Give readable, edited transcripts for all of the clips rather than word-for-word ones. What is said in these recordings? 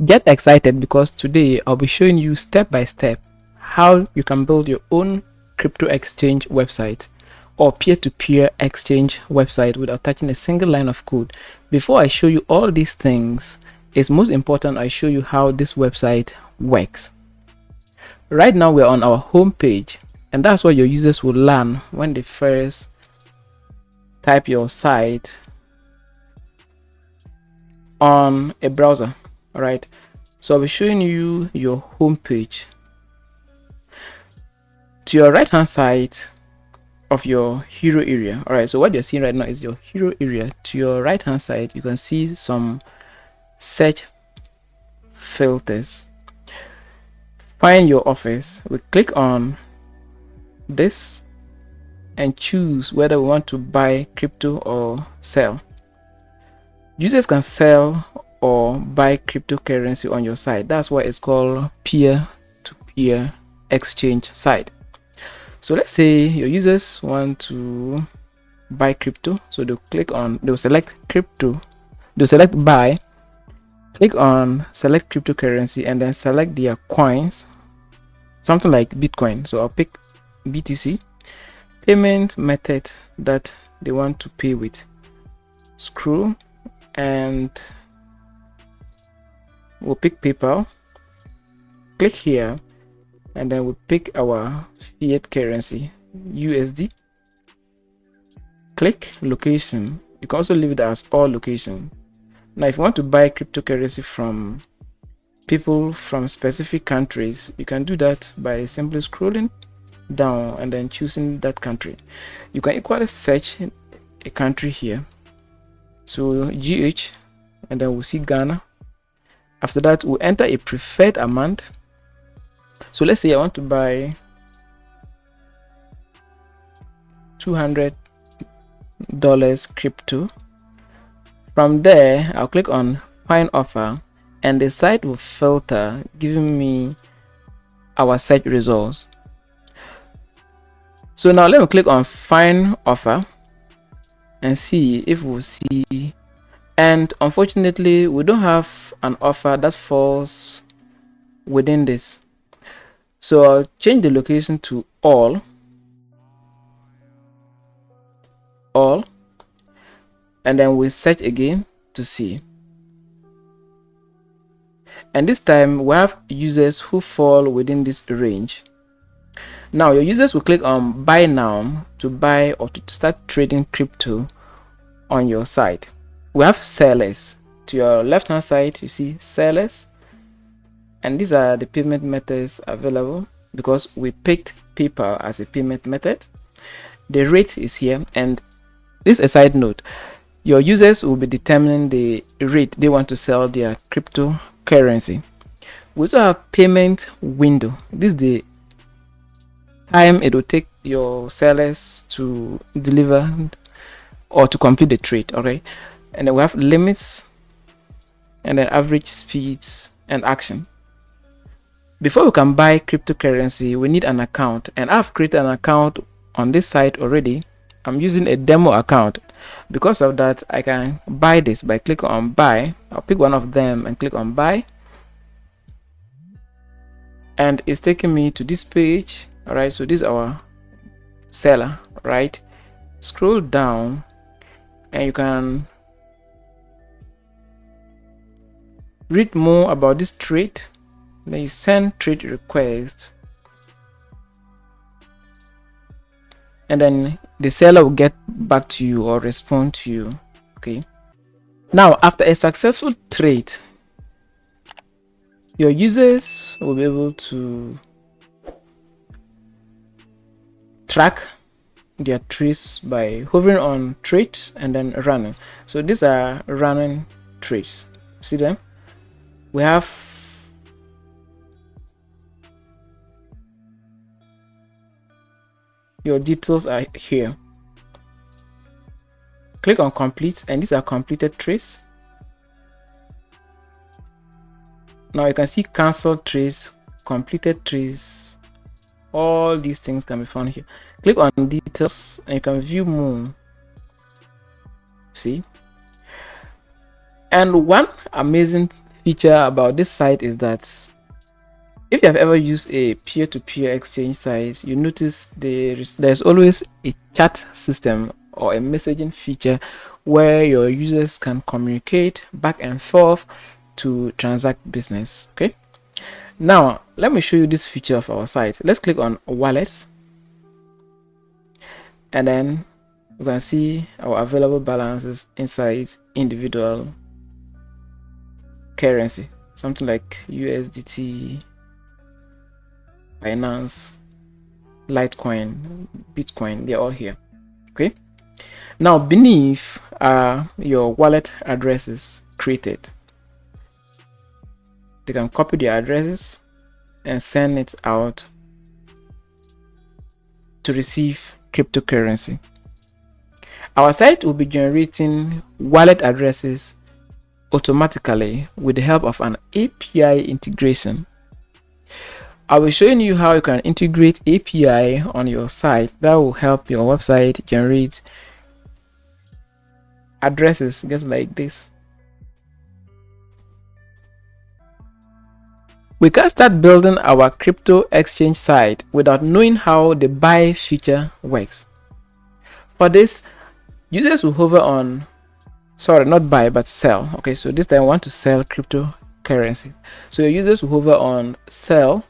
Get excited because today I'll be showing you step by step how you can build your own crypto exchange website or peer-to-peer exchange website without touching a single line of code. Before I show you all these things, it's most important I show you how this website works. Right now we're on our home page, and that's what your users will learn when they first type your site on a browser. All right, so I'll be showing you your home page. To your right hand side of your hero area, all right, so what you're seeing right now is your hero area. To your right hand side, you can see some search filters. Find your office. We click on this and choose whether we want to buy crypto or sell. Users can sell or buy cryptocurrency on your site. That's why it's called peer-to-peer exchange site. So let's say your users want to buy crypto, so they'll select crypto, they'll select buy, click on select cryptocurrency, and then select their coins, something like Bitcoin. So I'll pick BTC. Payment method that they want to pay with. Scroll and we'll pick PayPal. Click here and then we'll pick our fiat currency, USD. Click location. You can also leave it as all location. Now if you want to buy cryptocurrency from people from specific countries, you can do that by simply scrolling down and then choosing that country. You can equally search a country here, so GH, and then we'll see Ghana. After that, we'll enter a preferred amount. So let's say I want to buy $200 crypto. From there, I'll click on find offer and the site will filter, giving me our search results. So now let me click on find offer and see if we'll see, and unfortunately we don't have an offer that falls within this. So I'll change the location to all, and then we search again to see. And this time we have users who fall within this range. Now your users will click on buy now to buy or to start trading crypto on your site. We have sellers. To your left hand side you see sellers, and these are the payment methods available because we picked PayPal as a payment method. The rate is here, and this is a side note. Your users will be determining the rate they want to sell their cryptocurrency. We also have payment window. This is the time it will take your sellers to deliver or to complete the trade. Okay, and then we have limits and then average speeds and action. Before we can buy cryptocurrency, we need an account, and I've created an account on this site already. I'm using a demo account. Because of that, I can buy this by clicking on buy. I'll pick one of them and click on buy, and it's taking me to this page. All right, so this is our seller, right? Scroll down and you can read more about this trade. Then you send trade request, and then the seller will get back to you or respond to you. Okay, now after a successful trade, your users will be able to track their trades by hovering on trade and then running. So these are running trades. See them? We have your details are here. Click on complete, and these are completed trades. Now you can see cancelled trades, completed trades. All these things can be found here. Click on details and you can view more. See, and one amazing feature about this site is that if you have ever used a peer-to-peer exchange site, you notice there's always a chat system or a messaging feature where your users can communicate back and forth to transact business. Okay, now let me show you this feature of our site. Let's click on wallets, and then you can see our available balances inside individual currency, something like USDT, Binance, Litecoin, Bitcoin. They're all here. Okay, now beneath are your wallet addresses created. They can copy the addresses and send it out to receive cryptocurrency. Our site will be generating wallet addresses automatically with the help of an API integration. I will be showing you how you can integrate API on your site that will help your website generate addresses just like this. We can start building our crypto exchange site without knowing how the buy feature works. For this, users will hover on, sorry, not buy but sell. Okay, so this time I want to sell cryptocurrency. So your users will hover on sell,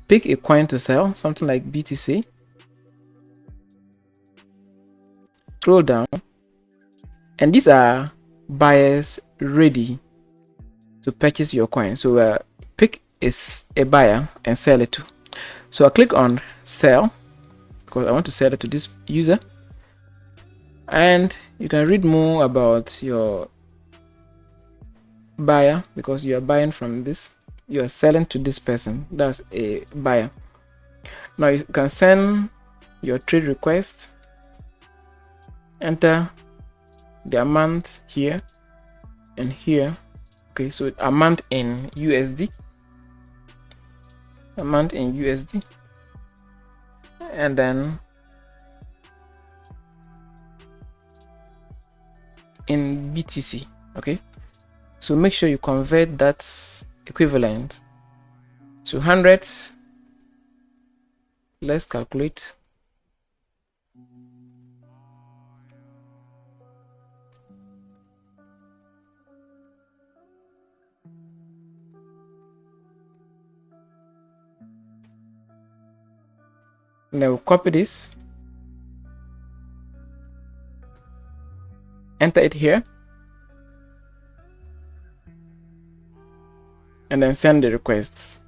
pick a coin to sell, something like BTC. Scroll down, and these are buyers ready to purchase your coin. So pick a buyer and sell it to. So I click on sell because I want to sell it to this user, and you can read more about your buyer because you are buying from this, you are selling to this person, that's a buyer. Now you can send your trade request, enter the amount here and here. Okay, so amount in USD, and then in BTC. Okay, so make sure you convert that equivalent to hundreds. Let's calculate. Now we'll copy this, enter it here, and then send the requests.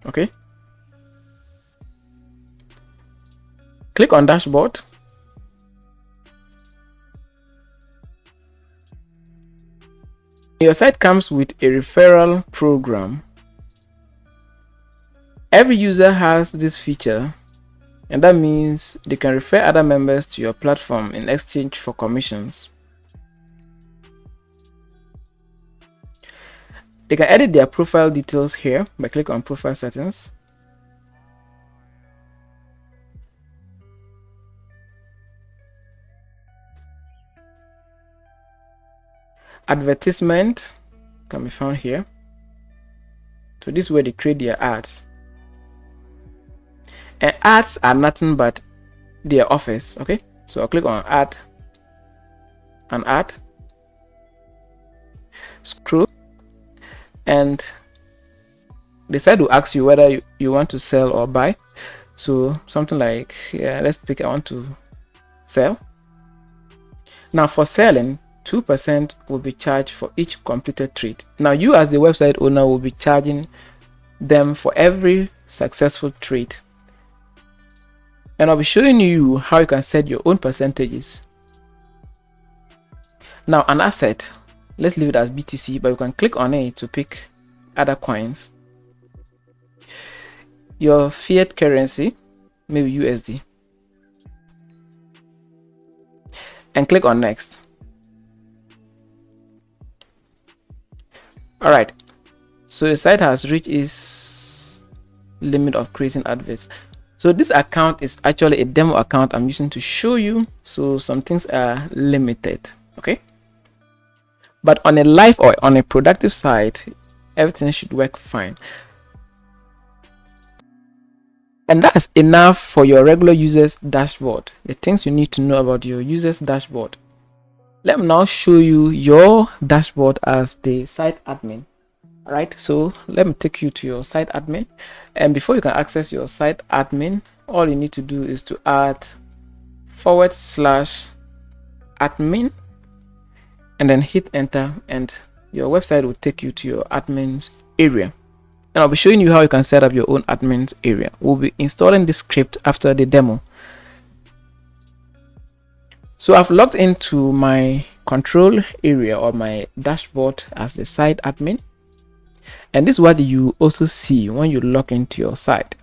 Okay, click on dashboard, your site comes with a referral program. Every user has this feature, and that means they can refer other members to your platform in exchange for commissions. They can edit their profile details here by clicking on profile settings. Advertisement can be found here. So this is where they create their ads. And ads are nothing but their offers. Okay, so I'll click on add an ad, scroll, and the site will ask you whether you want to sell or buy. So something like, yeah, let's pick, I want to sell. Now for selling, 2% will be charged for each completed trade. Now you as the website owner will be charging them for every successful trade. And I'll be showing you how you can set your own percentages. Now an asset, let's leave it as BTC, but you can click on it to pick other coins. Your fiat currency, maybe USD, and click on next. All right, so the site has reached its limit of creating adverts. So this account is actually a demo account I'm using to show you, so some things are limited. Okay, But on a live or on a productive site, everything should work fine. And that's enough for your regular users dashboard, the things you need to know about your users dashboard. Let me now show you your dashboard as the site admin. All right, so let me take you to your site admin, and before you can access your site admin, all you need to do is to add /admin and then hit enter, and your website will take you to your admins area. And I'll be showing you how you can set up your own admins area. We'll be installing this script after the demo. So I've logged into my control area or my dashboard as the site admin, and this is what you also see when you log into your site.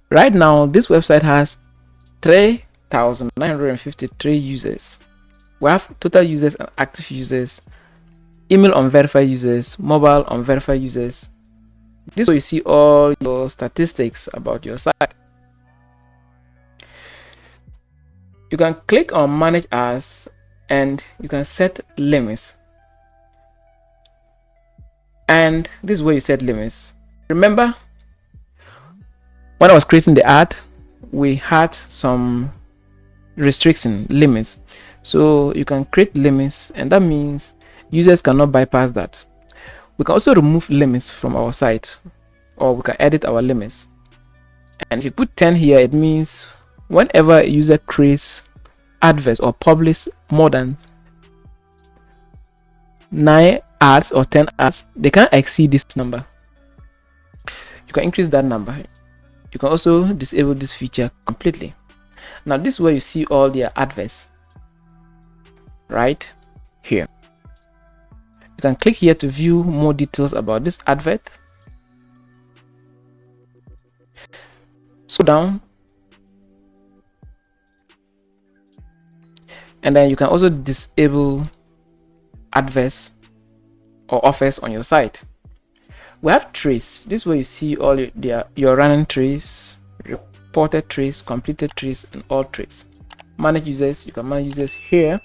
Right now this website has 3,953 users. We have total users and active users, email unverified users, mobile unverified users. This is where you see all your statistics about your site. You can click on manage as, and you can set limits. And this is where you set limits. Remember, when I was creating the ad, we had some restriction limits. So you can create limits, and that means users cannot bypass that. We can also remove limits from our site, or we can edit our limits. And if you put 10 here, it means whenever a user creates adverts or publish more than 9 ads or 10 ads, they can't exceed this number. You can increase that number. You can also disable this feature completely. Now this is where you see all their adverts, right here. You can click here to view more details about this advert. Scroll down, and then you can also disable adverts or offers on your site. We have trees. This is where you see all your running trees, reported trees, completed trees, and all trees. Manage users. You can manage users here.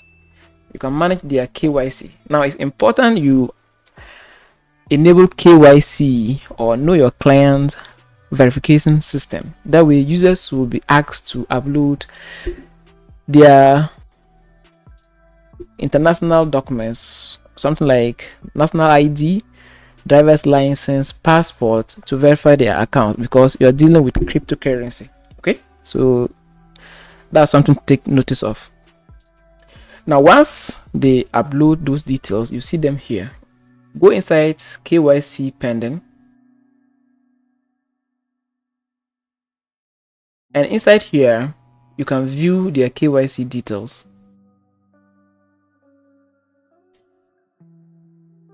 You can manage their KYC. Now it's important you enable KYC or know your client verification system. That way users will be asked to upload their international documents, something like national ID, driver's license, passport, to verify their account, because you're dealing with cryptocurrency. Okay, so that's something to take notice of. Now once they upload those details, you see them here. Go inside KYC pending, and inside here you can view their KYC details.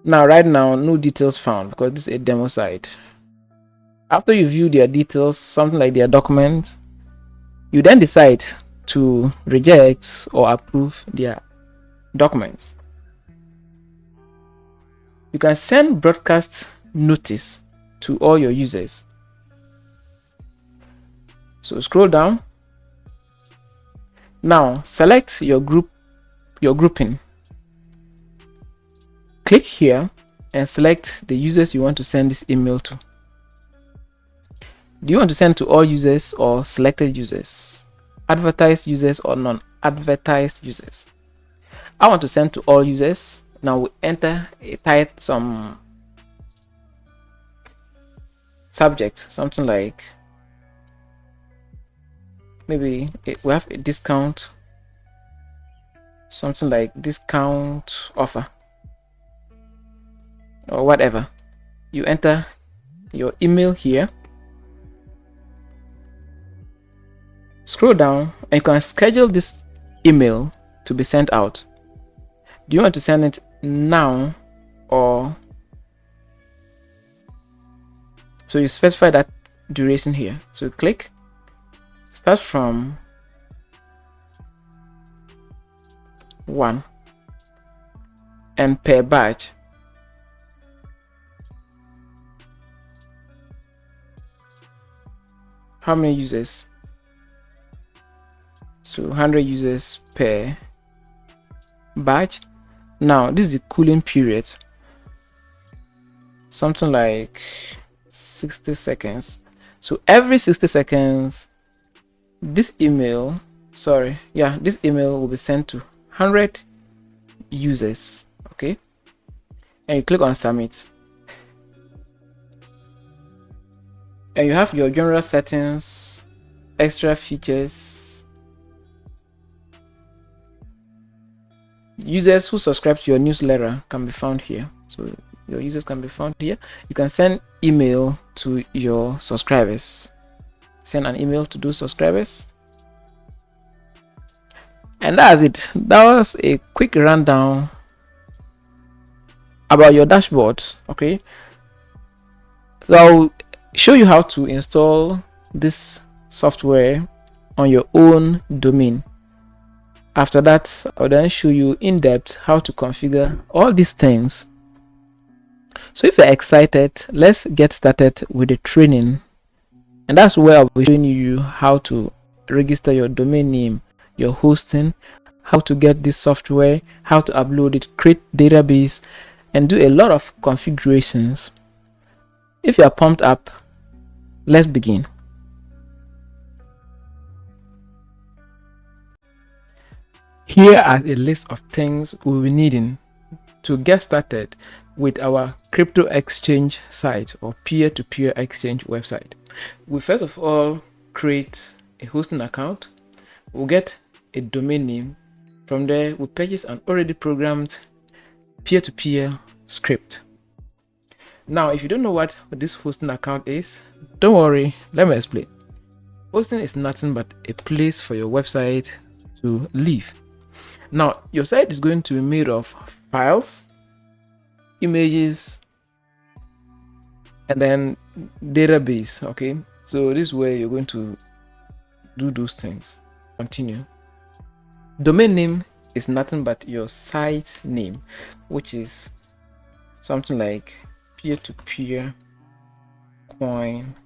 Now right now no details found, because this is a demo site. After you view their details, something like their documents, you then decide to reject or approve their documents. You can send broadcast notice to all your users. So scroll down. Now select your grouping. Click here and select the users you want to send this email to. Do you want to send to all users or selected users, advertised users or non-advertised users? I want to send to all users. Now we enter a type, some subject, something like, maybe we have a discount, something like discount offer or whatever. You enter your email here, scroll down, and you can schedule this email to be sent out. Do you want to send it now, or so you specify that duration here. So click start from 1 and per batch. How many users? So 100 users per batch. Now this is the cooling period, something like 60 seconds. So every 60 seconds, this email will be sent to 100 users. Okay, and you click on submit, and you have your general settings, extra features. Users who subscribe to your newsletter can be found here. So your users can be found here. You can send email to your subscribers. Send an email to those subscribers. And that's it. That was a quick rundown about your dashboard. Okay, so I'll show you how to install this software on your own domain. After that, I'll then show you in depth how to configure all these things. So if you're excited, let's get started with the training. And that's where I'll be showing you how to register your domain name, your hosting, how to get this software, how to upload it, create database, and do a lot of configurations. If you are pumped up, let's begin. Here are a list of things we'll be needing to get started with our crypto exchange site or peer-to-peer exchange website. We first of all create a hosting account. We'll get a domain name. From there, we'll purchase an already programmed peer-to-peer script. Now, if you don't know what this hosting account is, don't worry, let me explain. Hosting is nothing but a place for your website to live. Now, your site is going to be made of files, images, and then database. Okay, so this is where you're going to do those things. Continue. Domain name is nothing but your site name, which is something like peer-to-peer coin.com.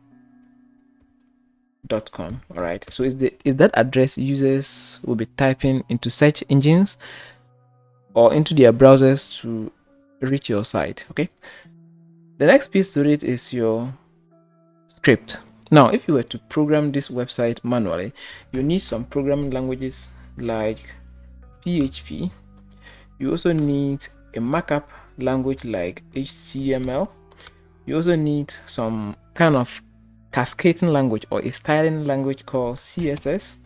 all right, so is that address users will be typing into search engines or into their browsers to reach your site. Okay, the next piece to it is your script. Now, if you were to program this website manually, you need some programming languages like PHP. You also need a markup language like HTML. You also need some kind of cascading language or a styling language called CSS.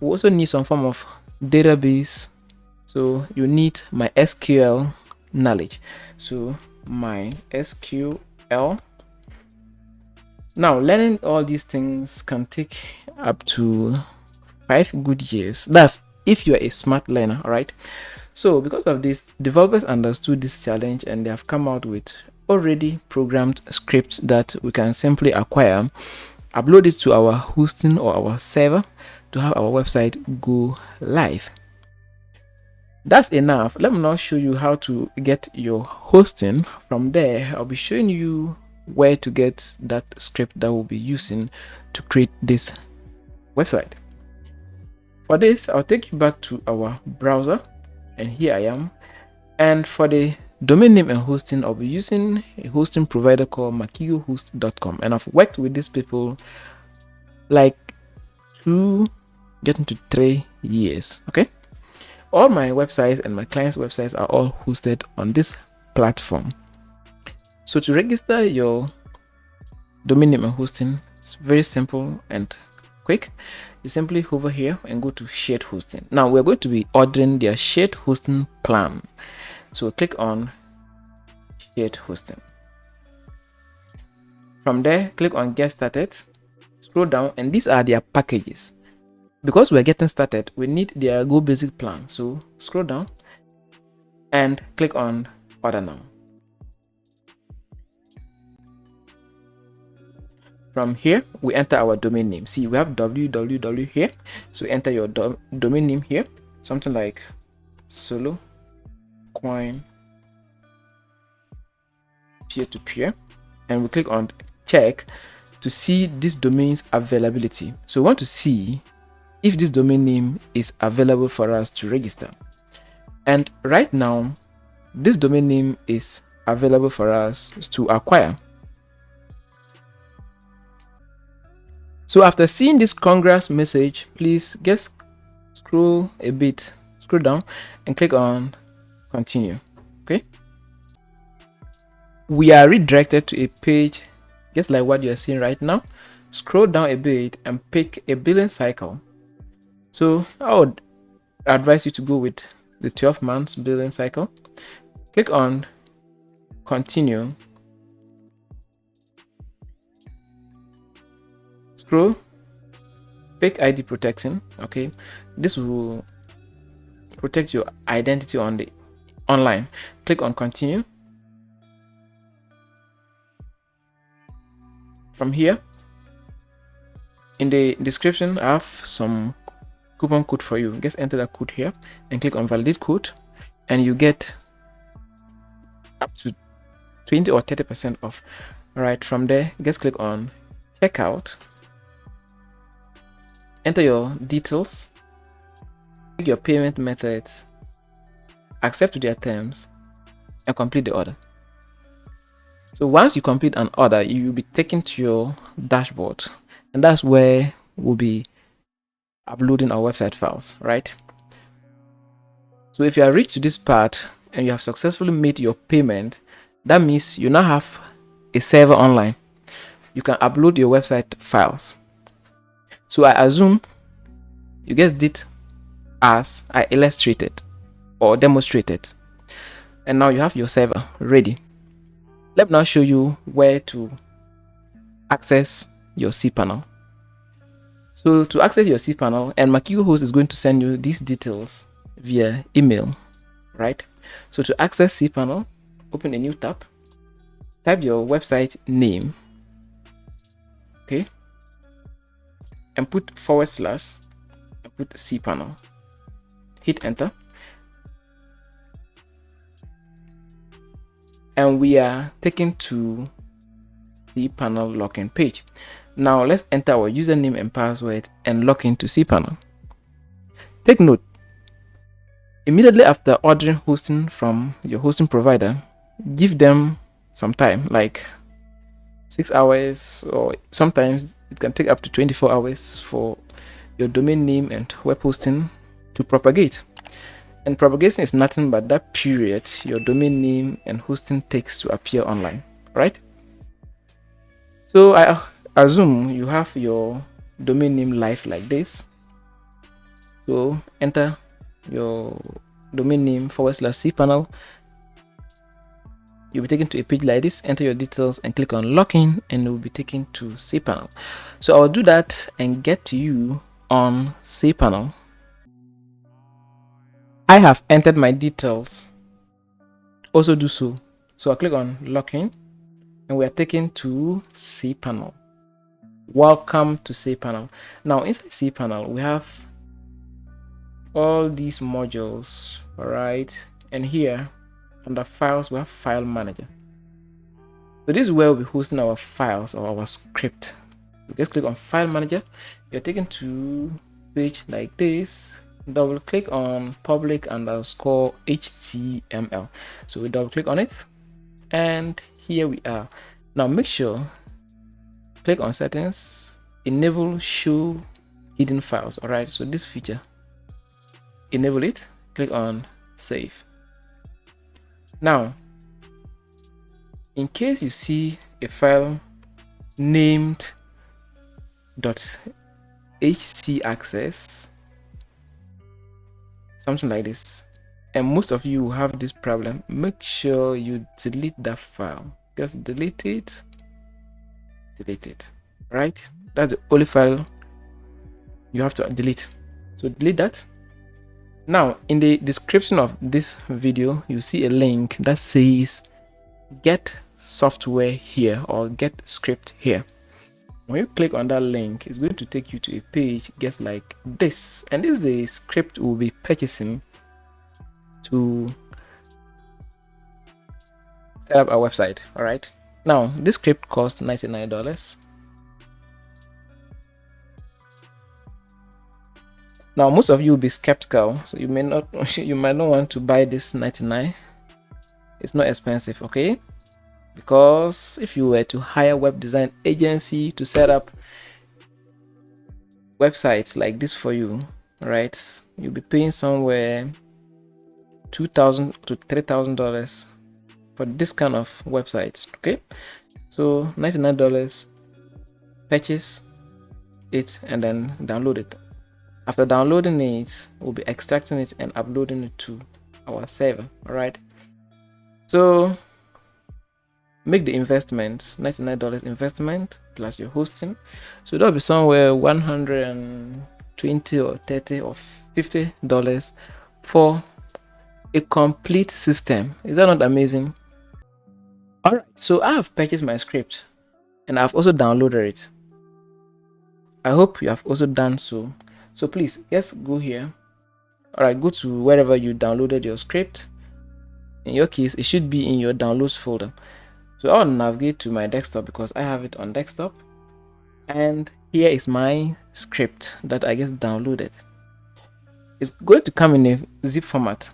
We also need some form of database, so you need MySQL knowledge. So MySQL. Now, learning all these things can take up to 5 good years. That's if you are a smart learner. All right, so because of this, developers understood this challenge and they have come out with already programmed scripts that we can simply acquire, upload it to our hosting or our server to have our website go live. That's enough. Let me now show you how to get your hosting. From there, I'll be showing you where to get that script that we'll be using to create this website. For this, I'll take you back to our browser, and here I am. And for the domain name and hosting, I'll be using a hosting provider called makigohost.com, and I've worked with these people like 2 getting to 3 years. Okay, all my websites and my clients' websites are all hosted on this platform. So to register your domain name and hosting, it's very simple and quick. You simply hover here and go to shared hosting. Now we're going to be ordering their shared hosting plan. So click on shared hosting. From there, click on get started, scroll down, and these are their packages. Because we're getting started, we need their Go Basic plan. So scroll down and click on order now. From here, we enter our domain name. See, we have www here. So enter your domain name here, something like solo coin peer-to-peer, and we click on check to see this domain's availability. So we want to see if this domain name is available for us to register. And right now, this domain name is available for us to acquire. So after seeing this congrats message, please just scroll down and click on continue. Okay, we are redirected to a page just like what you're seeing right now. Scroll down a bit and pick a billing cycle. So I would advise you to go with the 12 months billing cycle. Click on continue. Scroll, pick ID protection. Okay, this will protect your identity on the online. Click on continue. From here, in the description, I have some coupon code for you. Just enter that code here and click on validate code, and you get up to 20 or 30% off. All right, from there, just click on checkout. Enter your details, pick your payment methods, accept their terms, and complete the order. So once you complete an order, you will be taken to your dashboard, and that's where we'll be uploading our website files, right? So if you are reached to this part and you have successfully made your payment, that means you now have a server online. You can upload your website files. So I assume you guys did as I illustrated or demonstrated, and now you have your server ready. Let me now show you where to access your cPanel. So to access your cPanel, and Makiko host is going to send you these details via email, right? So to access cPanel, open a new tab, type your website name, okay, and put / and put cPanel. Hit enter, and we are taken to the cPanel login page. Now let's enter our username and password and log into cPanel. Take note, immediately after ordering hosting from your hosting provider, give them some time, like 6 hours, or sometimes it can take up to 24 hours for your domain name and web hosting to propagate. And propagation is nothing but that period your domain name and hosting takes to appear online, right? So I assume you have your domain name live like this. So enter your domain name / cPanel. You'll be taken to a page like this. Enter your details and click on login, and you'll be taken to cPanel. So I'll do that and get to you on cPanel. I have entered my details. Also do so. So I'll click on login, and we are taken to cPanel. Welcome to cPanel. Now inside cPanel, we have all these modules, all right? And here under files, we have file manager. So this is where we'll be hosting our files or our script. You just click on file manager. You're taken to a page like this. Double click on public underscore HTML. So we double click on it, and here we are. Now make sure, click on settings, enable show hidden files. All right, so this feature, enable it, click on save. Now in case you see a file named .htaccess, something like this, and most of you have this problem, make sure you delete that file. Just delete it, right? That's the only file you have to delete. So delete that. Now in the description of this video, you see a link that says get software here or get script here. When you click on that link, it's going to take you to a page just like this, and this is the script we'll be purchasing to set up our website. All right, now this script costs $99. Now most of you will be skeptical, so you might not want to buy this $99. It's not expensive, okay? Because if you were to hire web design agency to set up websites like this for you, right, you'll be paying somewhere $2,000 to $3,000 for this kind of websites. Okay, so $99, purchase it and then download it. After downloading it, we'll be extracting it and uploading it to our server. All right, so make the investment, $99 investment plus your hosting, so that'll be somewhere 120 or 30 or $50 for a complete system. Is that not amazing? All right, so I have purchased my script and I've also downloaded it. I hope you have also done so. So please, let's go here. All right, go to wherever you downloaded your script. In your case, it should be in your downloads folder. So I'll navigate to my desktop because I have it on desktop. And here is my script that I just downloaded. It's going to come in a zip format.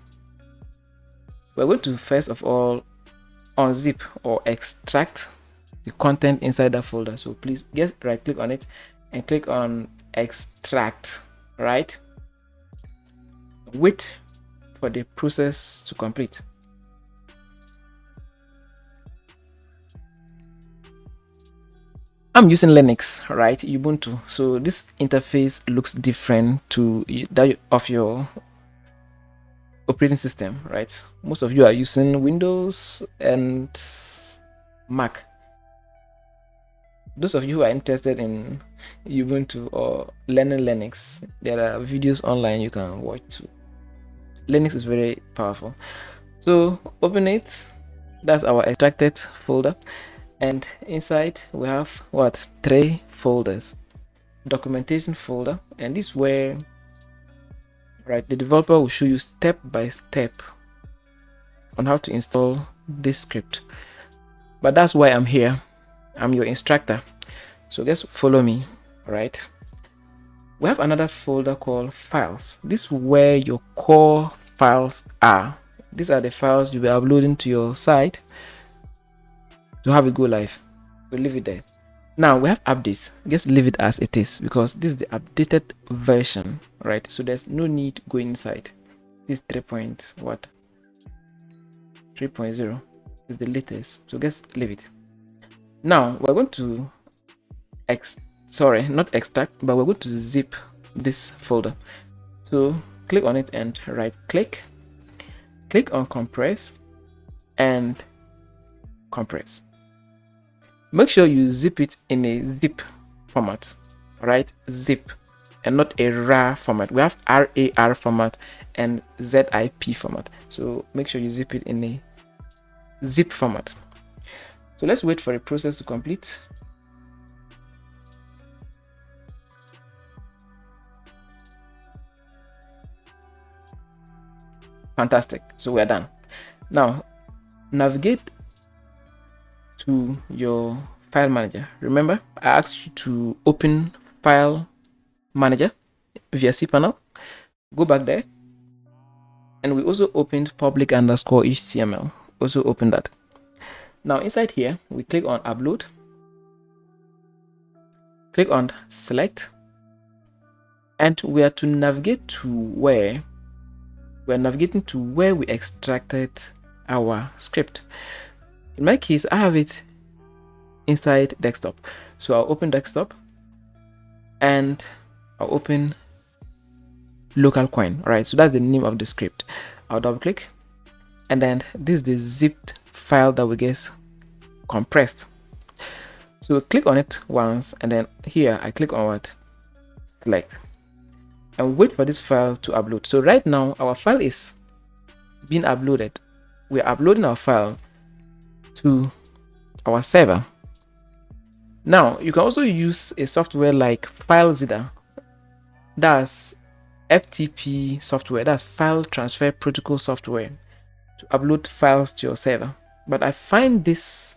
We're going to first of all unzip or extract the content inside that folder. So please just right click on it and click on extract, right? Wait for the process to complete. I'm using Linux, right? Ubuntu. So this interface looks different to that of your operating system, right? Most of you are using Windows and Mac. Those of you who are interested in Ubuntu or learning Linux, there are videos online you can watch too. Linux is very powerful. So open it. That's our extracted folder. And inside we have what? 3 folders. Documentation folder, and this is where, right, the developer will show you step by step on how to install this script. But that's why I'm here. I'm your instructor. So just follow me, right? We have another folder called files. This is where your core files are. These are the files you'll be uploading to your site to have it go live. So leave it there. Now we have updates. Just leave it as it is because this is the updated version, right? So there's no need go inside. This 3.0 is the latest. So just leave it. Now we're going to not extract, but we're going to zip this folder. So click on it and right click on compress and compress. Make sure you zip it in a zip format, right? Zip and not a RAR format. We have RAR format and ZIP format. So make sure you zip it in a zip format. So let's wait for the process to complete. Fantastic. So we're done. Now navigate to your file manager. Remember, I asked you to open file manager via cPanel. Go back there, and we also opened public_HTML. Also open that. Now inside here, we click on upload, click on select, and we are to navigate to where we're navigating to where we extracted our script. In my case, I have it inside desktop. So I'll open desktop and I'll open local coin. All right, so that's the name of the script. I'll double click, and then this is the zipped file that we get compressed. So click on it once, and then here I click on what? Select, and wait for this file to upload. So right now our file is being uploaded. We're uploading our file to our server. Now you can also use a software like FileZilla. That's FTP software, that's file transfer protocol software, to upload files to your server. But I find this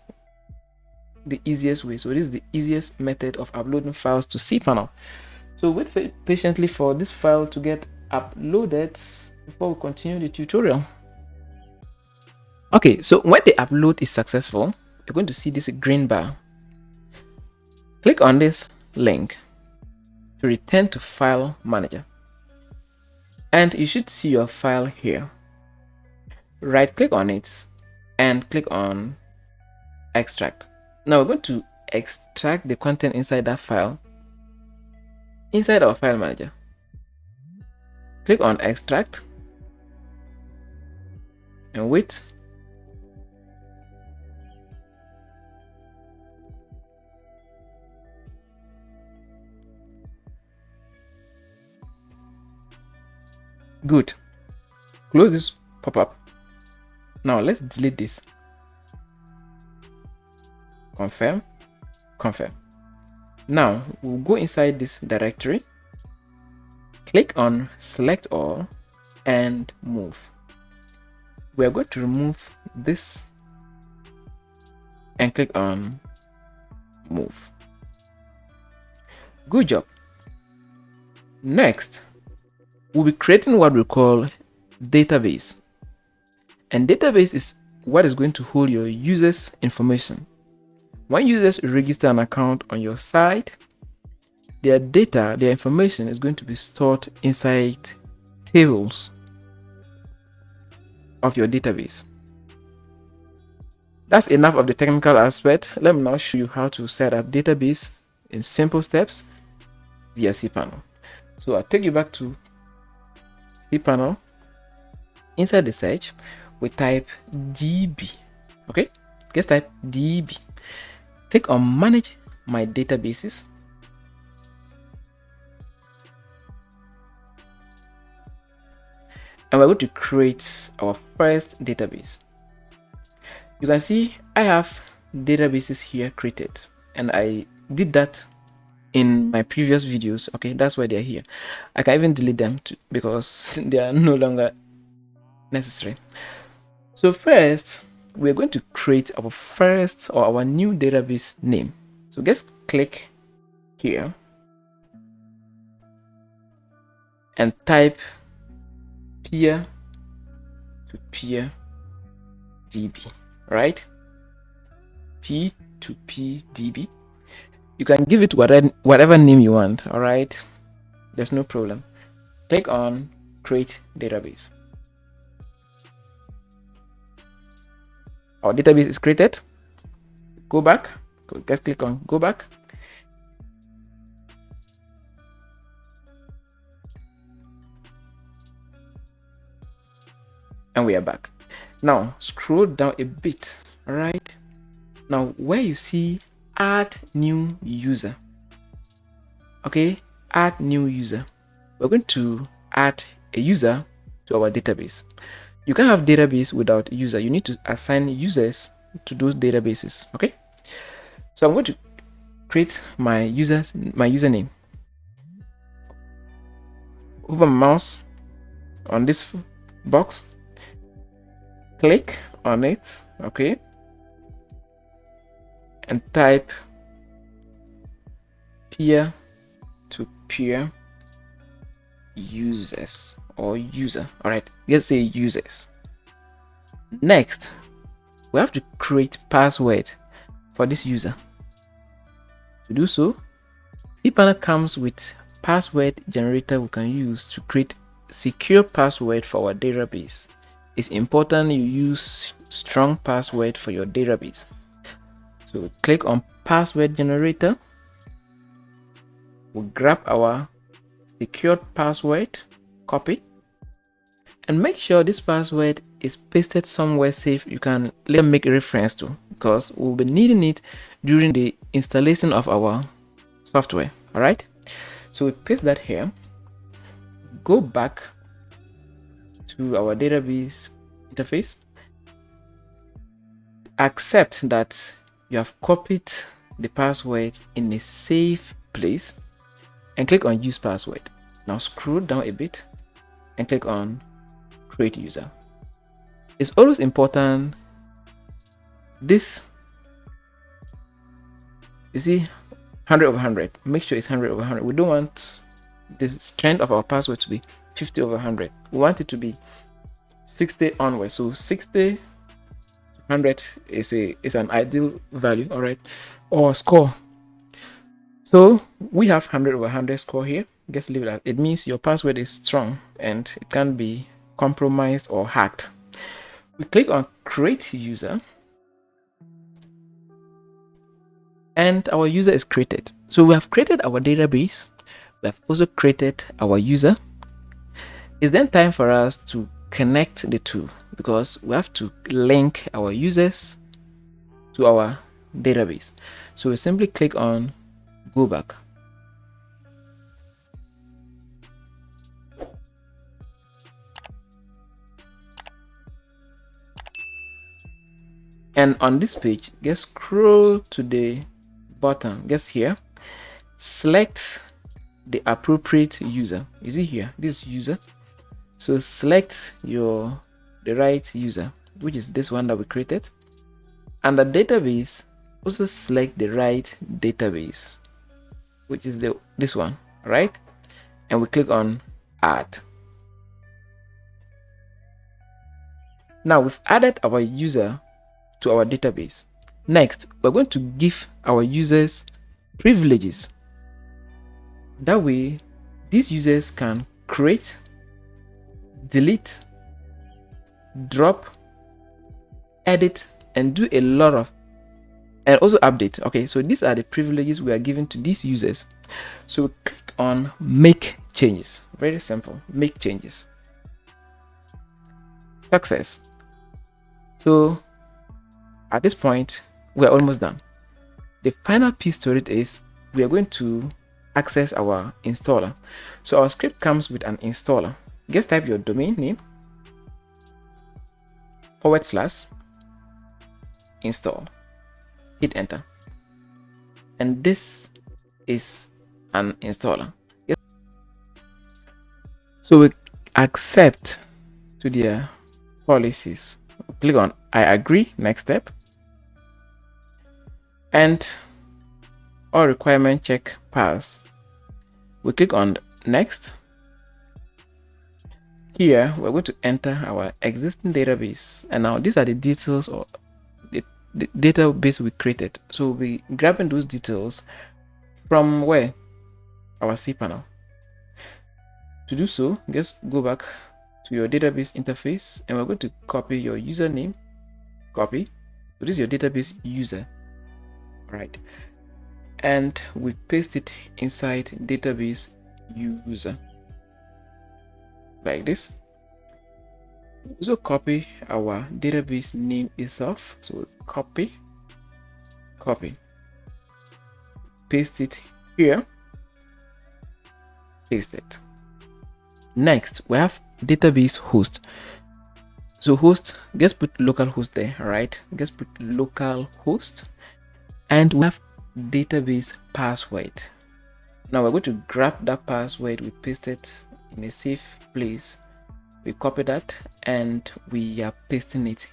the easiest way. So this is the easiest method of uploading files to cPanel. So wait patiently for this file to get uploaded before we continue the tutorial. Okay, so when the upload is successful, you're going to see this green bar. Click on this link to return to File Manager, and you should see your file here. Right click on it and click on Extract. Now we're going to extract the content inside that file inside our File Manager. Click on Extract and wait. Good. Close this pop-up. Now let's delete this. Confirm. Confirm. Now we'll go inside this directory, click on Select All and Move. We are going to remove this and click on Move. Good job. Next, we'll be creating what we call database. And database is what is going to hold your users' information. When users register an account on your site, their data, their information is going to be stored inside tables of your database. That's enough of the technical aspect. Let me now show you how to set up database in simple steps via cPanel. So I'll take you back to cPanel. Inside the search, we type DB. Okay, just type DB. Click on Manage My Databases. And we're going to create our first database. You can see I have databases here created, and I did that in my previous videos. Okay, that's why they're here. I can even delete them too, because they are no longer necessary. So first, we're going to create our first or our new database name. So just click here and type peer-to-peer DB, right? P2p DB. You can give it whatever name you want, all right? There's no problem. Click on Create Database. Our database is created. Go back. Just click on Go Back. And we are back. Now scroll down a bit. All right. Now where you see Add New User. Okay, Add New User. We're going to add a user to our database. You can't have database without a user. You need to assign users to those databases. Okay, so I'm going to create my username. Over my mouse on this box, click on it, okay, and type peer-to-peer users or user. All right, let's say users. Next, we have to create password for this user. To do so, cPanel comes with password generator we can use to create secure password for our database. It's important you use strong password for your database. So click on password generator. We'll grab our secured password, copy, and make sure this password is pasted somewhere safe you can later make a reference to, because we'll be needing it during the installation of our software. All right, so we paste that here. Go back to our database interface. Accept that you have copied the password in a safe place and click on Use Password. Now scroll down a bit and click on Create User. It's always important, this, you see, 100 over 100. Make sure it's 100 over 100. We don't want the strength of our password to be 50 over 100. We want it to be 60 onwards. So 60 100 is an ideal value, all right, or score. So we have 100 over 100 score here. Just leave it at it. Means your password is strong and it can't be compromised or hacked. We click on create user and our user is created. So we have created our database. We have also created our user. It's then time for us to connect the two because we have to link our users to our database. So we simply click on go back. And on this page, just scroll to the bottom, just here, select the appropriate user. Is it here? This user. So select the right user, which is this one that we created. And the database, also select the right database, which is this one, right? And we click on add. Now we've added our user to our database. Next, we're going to give our users privileges. That way, these users can create, delete, drop, edit, and do a lot of, and also update. Okay, so these are the privileges we are giving to these users. So we click on make changes. Very simple, make changes. Success. So at this point, we're almost done. The final piece to it is we are going to access our installer. So our script comes with an installer. Just type your domain name / install. Hit enter. And this is an installer. So we accept to their policies. Click on I agree, next step. And all requirement check pass. We click on next. Here we're going to enter our existing database, and now these are the details of the database we created. So we'll be grabbing those details from where? Our cPanel. To do so, just go back to your database interface and we're going to copy your username. Copy. So this is your database user. Right, and we paste it inside database user like this. Also copy our database name itself. So copy, paste it here, paste it. Next, we have database host. So host, just put local host there. All right, just put local host. And we have database password. Now we're going to grab that password, we paste it in a safe place, we copy that, and we are pasting it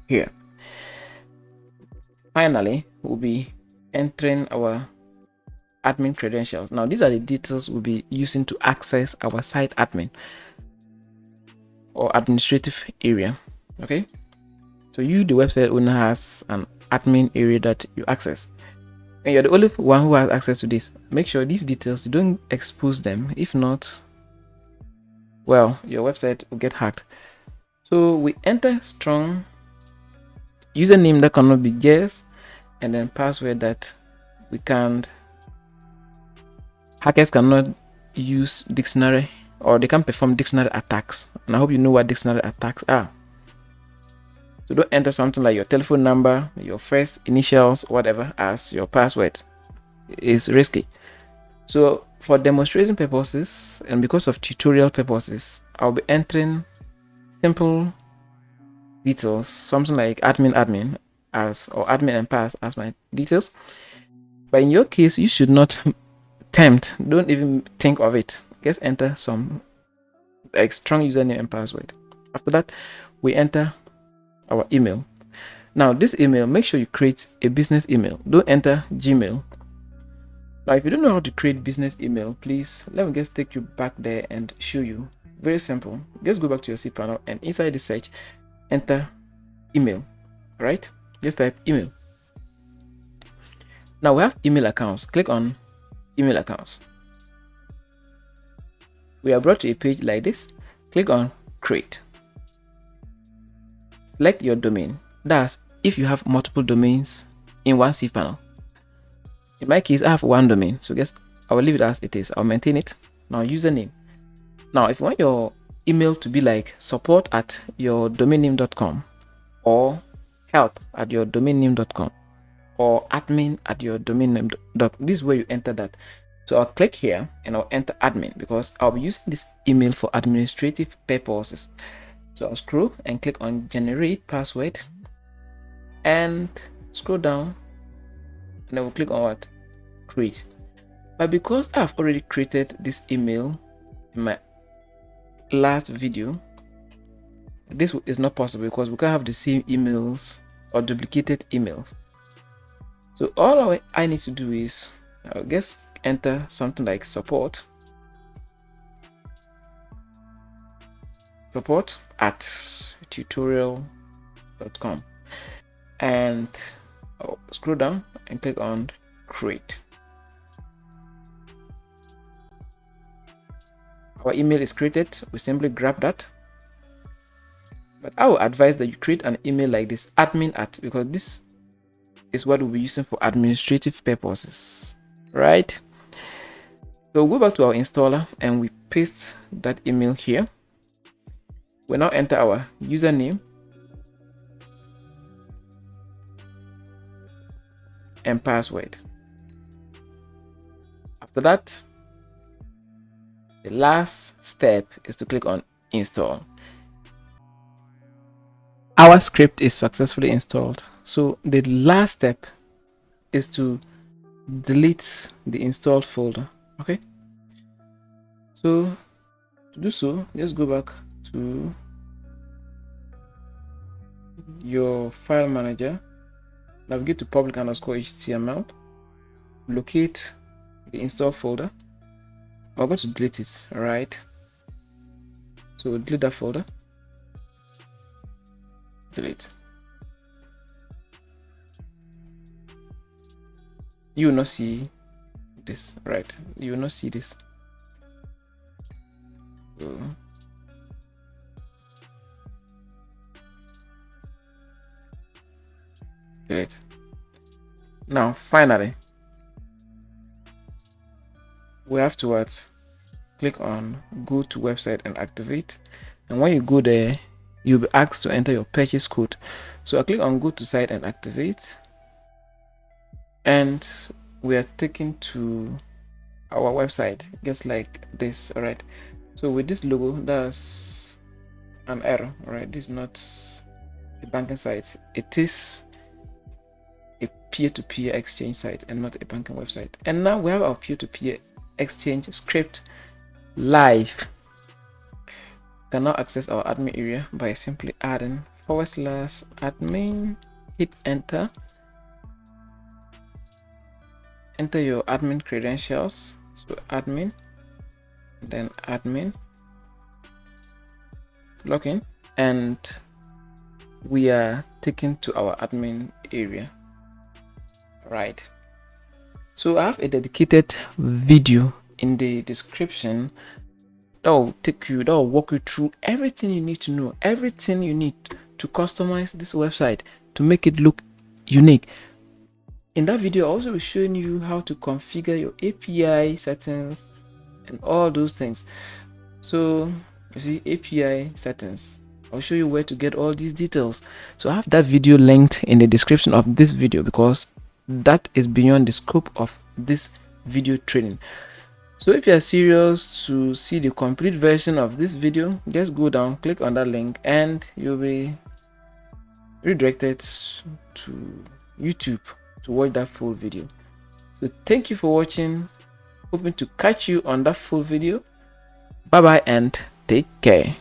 here. Finally, we'll be entering our admin credentials. Now these are the details we'll be using to access our site admin or administrative area. Okay, so you, the website owner, has an admin area that you access, and you're the only one who has access to this. Make sure these details, you don't expose them. If not, well, your website will get hacked. So we enter strong username that cannot be guessed, and then password that we can't, hackers cannot use dictionary, or they can perform dictionary attacks. And I hope you know what dictionary attacks are. So don't enter something like your telephone number, your first initials, whatever, as your password. It's risky. So for demonstration purposes and because of tutorial purposes, I'll be entering simple details, something like admin as, or admin and pass as my details. But in your case, you should not tempt. Don't even think of it. Just enter some like strong username and password. After that, we enter our email. Now this email, make sure you create a business email. Don't enter Gmail. Now if you don't know how to create business email, please let me just take you back there and show you. Very simple. Just go back to your cPanel and inside the search, enter email. right? Just type email. Now we have email accounts. Click on email accounts. We are brought to a page like this. Click on create. Select your domain. That's if you have multiple domains in one cPanel. In my case, I have one domain, so guess I will leave it as it is. I'll maintain it. Now username. Now if you want your email to be like support@yourdomainname.com or help@yourdomainname.com or admin@yourdomainname.com, this is where you enter that. So I'll click here and I'll enter admin because I'll be using this email for administrative purposes. So I'll scroll and click on generate password and scroll down, and I will click on what? Create. But because I've already created this email in my last video, this is not possible because we can't have the same emails or duplicated emails. So all I need to do is, I guess, enter something like support@tutorial.com, and I'll scroll down and click on create. Our email is created. We simply grab that, but I will advise that you create an email like this, admin@, because this is what we'll be using for administrative purposes, right? So we'll go back to our installer and we paste that email here. We now enter our username and password. After that, the last step is to click on install. Our script is successfully installed. So the last step is to delete the installed folder. Okay. So to do so, just go back to your file manager, navigate to public_html, locate the install folder. I'm going to delete it, right? So we'll delete that folder. Delete. You will not see this, right? You will not see this. Delete. Now finally, we have to what? Click on go to website and activate, and when you go there, you'll be asked to enter your purchase code. So I click on go to site and activate, and we are taken to our website, just like this. All right, so with this logo, that's an error. All right, this is not a banking site, it is a peer-to-peer exchange site and not a banking website. And now we have our peer-to-peer exchange script live. You can now access our admin area by simply adding /admin, hit enter, enter your admin credentials, so admin, then admin, login, and we are taken to our admin area, right? So I have a dedicated video in the description that will walk you through everything you need to know, everything you need to customize this website to make it look unique. In that video, I'll also be showing you how to configure your API settings and all those things. So you see, API settings, I'll show you where to get all these details. So I have that video linked in the description of this video because that is beyond the scope of this video training. So if you are serious to see the complete version of this video, just go down, click on that link, and you'll be redirected to YouTube to watch that full video. So thank you for watching. Hoping to catch you on that full video. Bye bye and take care.